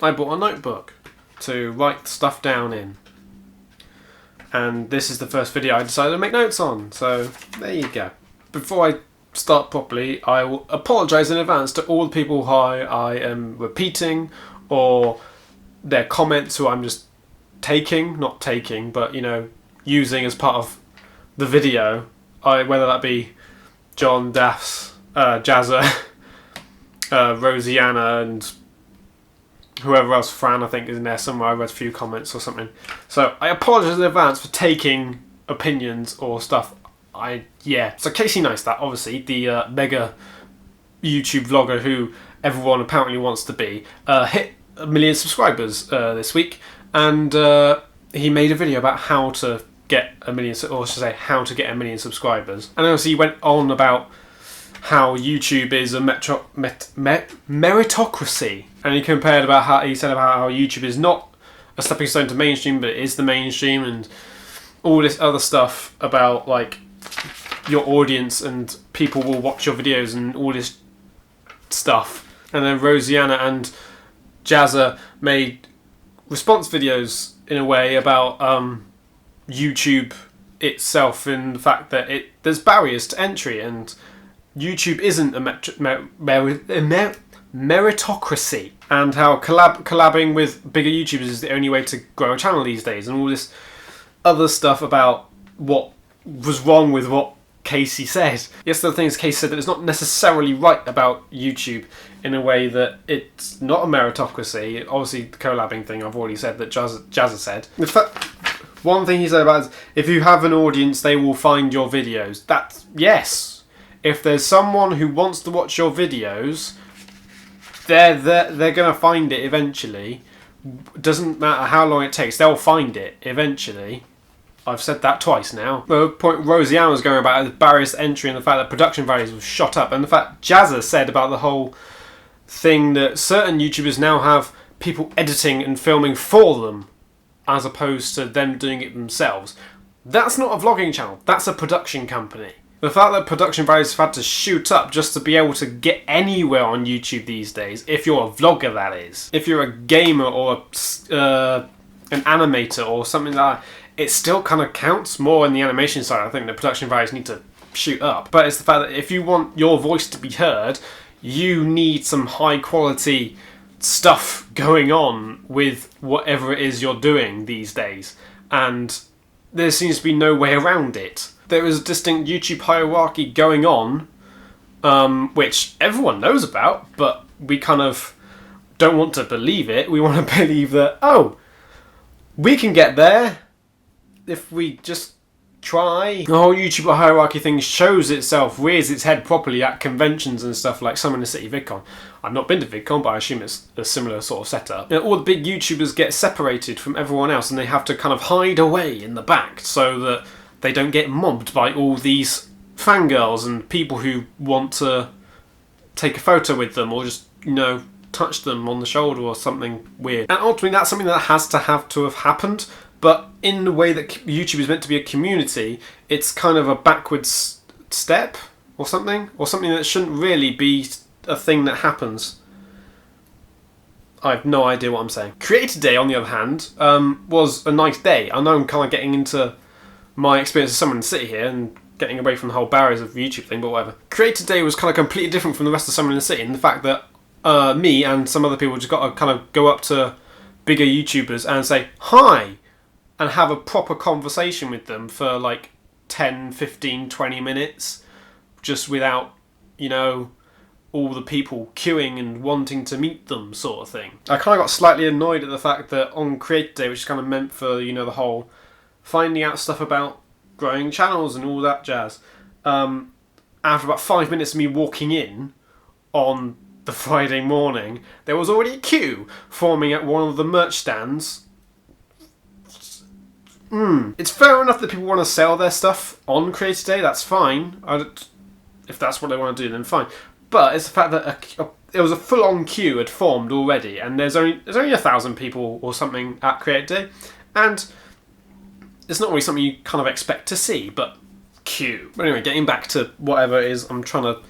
I bought a notebook to write stuff down in. And this is the first video I decided to make notes on, so there you go. Before I start properly, I will apologise in advance to all the people who I am repeating, or their comments who I'm just not taking, but you know, using as part of the video. Whether that be John, Daphs, Jazza, Rosianna, and whoever else, Fran I think is in there somewhere. I read a few comments or something. So I apologise in advance for taking opinions or stuff. So Casey Neistat, obviously, the mega YouTube vlogger who everyone apparently wants to be, hit 1 million subscribers this week, and he made a video about how to get 1 million, or should I say, how to get 1 million subscribers. And obviously he went on about how YouTube is a meritocracy, and he compared about how YouTube is not a stepping stone to mainstream, but it is the mainstream, and all this other stuff about like your audience and people will watch your videos and all this stuff. And then Rosianna and Jazza made response videos in a way about YouTube itself, and the fact that there's barriers to entry, and YouTube isn't a meritocracy, and how collabing with bigger YouTubers is the only way to grow a channel these days, and all this other stuff about what was wrong with what Casey said. Yes, the thing is, Casey said that it's not necessarily right about YouTube in a way that it's not a meritocracy. Obviously, the collabing thing I've already said that Jazza said. In fact, one thing he said about is, if you have an audience, they will find your videos. That's, yes. If there's someone who wants to watch your videos, they're going to find it eventually. Doesn't matter how long it takes, they'll find it eventually. I've said that twice now. The point Rosianna was going about is barriers to entry, and the fact that production values have shot up, and the fact Jazza said about the whole thing that certain YouTubers now have people editing and filming for them, as opposed to them doing it themselves. That's not a vlogging channel, that's a production company. The fact that production values have had to shoot up just to be able to get anywhere on YouTube these days, if you're a vlogger that is. If you're a gamer or an animator or something like that, it still kind of counts more in the animation side. I think the production values need to shoot up. But it's the fact that if you want your voice to be heard, you need some high quality stuff going on with whatever it is you're doing these days. And there seems to be no way around it. There is a distinct YouTube hierarchy going on, which everyone knows about, but we kind of don't want to believe it. We want to believe that, oh, we can get there if we just try. The whole YouTube hierarchy thing shows itself, rears its head properly at conventions and stuff like Summer in the City VidCon. I've not been to VidCon, but I assume it's a similar sort of setup. You know, all the big YouTubers get separated from everyone else, and they have to kind of hide away in the back so that they don't get mobbed by all these fangirls and people who want to take a photo with them, or just, you know, touch them on the shoulder or something weird. And ultimately that's something that has to have happened, but in the way that YouTube is meant to be a community, it's kind of a backwards step or something that shouldn't really be a thing that happens. I have no idea what I'm saying. Creator Day, on the other hand, was a nice day. I know I'm kind of getting into my experience of Summer in the City here and getting away from the whole barriers of the YouTube thing, but whatever. Creator Day was kind of completely different from the rest of Summer in the City in the fact that me and some other people just got to kind of go up to bigger YouTubers and say hi and have a proper conversation with them for like 10, 15, 20 minutes, just without, you know, all the people queuing and wanting to meet them sort of thing. I kind of got slightly annoyed at the fact that on Creator Day, which is kind of meant for, you know, the whole finding out stuff about growing channels and all that jazz, after about 5 minutes of me walking in on the Friday morning, there was already a queue forming at one of the merch stands. It's fair enough that people want to sell their stuff on Creator Day, that's fine. If that's what they want to do, then fine. But it's the fact that there was a full-on queue had formed already, and there's only 1,000 people or something at Creator Day, and it's not really something you kind of expect to see, but queue. But anyway, getting back to whatever it is I'm trying to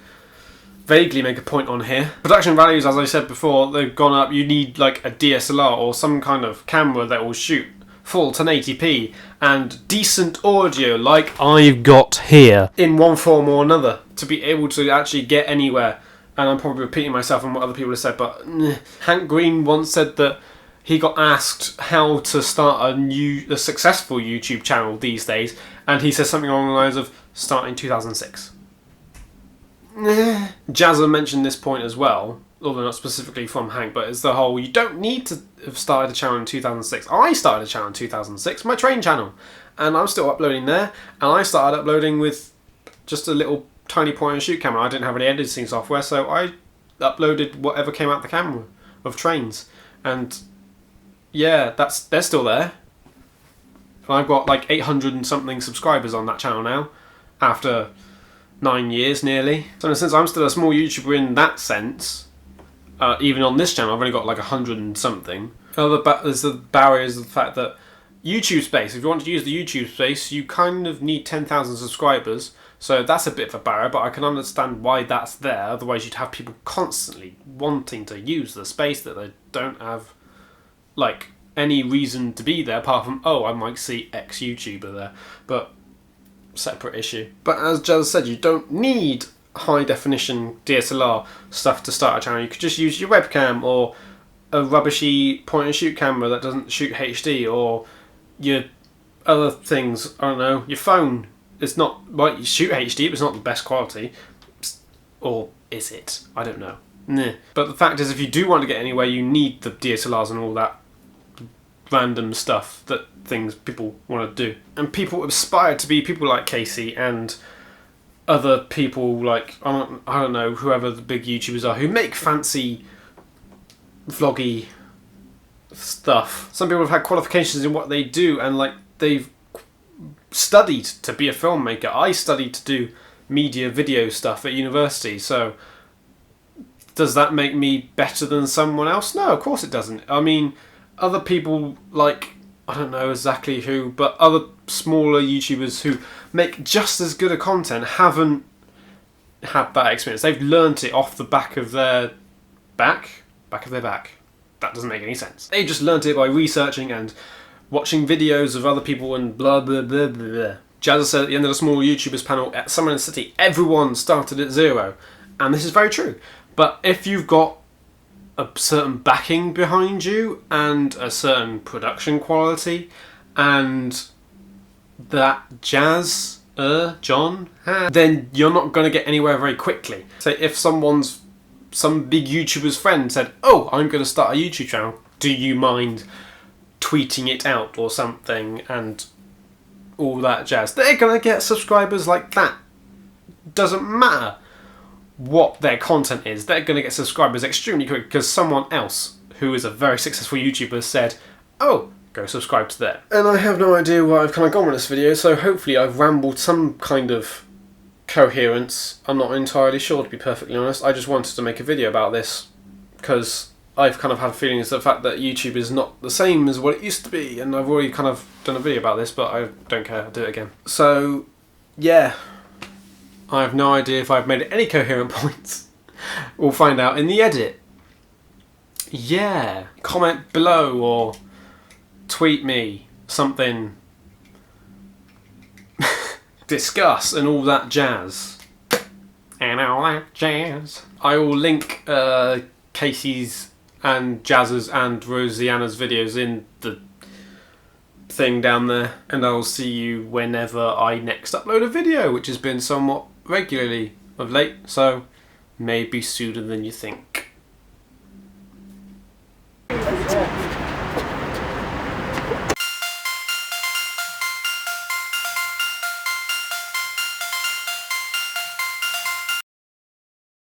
vaguely make a point on here. Production values, as I said before, they've gone up. You need like a DSLR or some kind of camera that will shoot full 1080p and decent audio like I've got here in one form or another to be able to actually get anywhere. And I'm probably repeating myself on what other people have said, but Hank Green once said that he got asked how to start a successful YouTube channel these days, and he says something along the lines of start in 2006. Jazza mentioned this point as well, although not specifically from Hank, but it's the whole, you don't need to have started a channel in 2006. I started a channel in 2006, my train channel, and I'm still uploading there, and I started uploading with just a little tiny point and shoot camera. I didn't have any editing software, so I uploaded whatever came out the camera of trains, and yeah, they're still there. I've got like 800 and something subscribers on that channel now, after 9 years nearly. So in a sense, I'm still a small YouTuber in that sense. Even on this channel, I've only got like 100 and something. There's the barriers of the fact that YouTube space, if you want to use the YouTube space, you kind of need 10,000 subscribers. So that's a bit of a barrier, but I can understand why that's there. Otherwise, you'd have people constantly wanting to use the space that they don't have, like, any reason to be there apart from, oh, I might see X YouTuber there. But separate issue. But as Jazza said, you don't need high definition DSLR stuff to start a channel. You could just use your webcam or a rubbishy point and shoot camera that doesn't shoot HD, or your other things, I don't know, your phone. It's not, well, you shoot HD, but it's not the best quality. Or is it? I don't know. Nah. But the fact is, if you do want to get anywhere, you need the DSLRs and all that random stuff that people want to do. And people aspire to be people like Casey and other people like, I don't know, whoever the big YouTubers are who make fancy vloggy stuff. Some people have had qualifications in what they do, and like they've studied to be a filmmaker. I studied to do media video stuff at university, so does that make me better than someone else? No, of course it doesn't. I mean, other people like, I don't know exactly who, but other smaller YouTubers who make just as good a content haven't had that experience. They've learnt it off the back of their back. That doesn't make any sense. They just learnt it by researching and watching videos of other people and blah blah blah blah blah. Jazza said at the end of the small YouTubers panel at Summer in the City, everyone started at zero. And this is very true. But if you've got a certain backing behind you and a certain production quality and that jazz, John, then you're not going to get anywhere very quickly. So if some big YouTuber's friend said, oh, I'm going to start a YouTube channel, do you mind tweeting it out or something and all that jazz? They're going to get subscribers like that. Doesn't matter what their content is, they're going to get subscribers extremely quick because someone else who is a very successful YouTuber said, oh, go subscribe to them. And I have no idea where I've kind of gone with this video, so hopefully I've rambled some kind of coherence. I'm not entirely sure, to be perfectly honest. I just wanted to make a video about this because I've kind of had feelings of the fact that YouTube is not the same as what it used to be, and I've already kind of done a video about this, but I don't care, I'll do it again. So, yeah. I have no idea if I've made any coherent points. We'll find out in the edit. Yeah. Comment below or tweet me something. Discuss and all that jazz. And all that jazz. I will link Casey's and Jazza's and Rosianna's videos in the thing down there, and I'll see you whenever I next upload a video, which has been somewhat regularly of late, so maybe sooner than you think.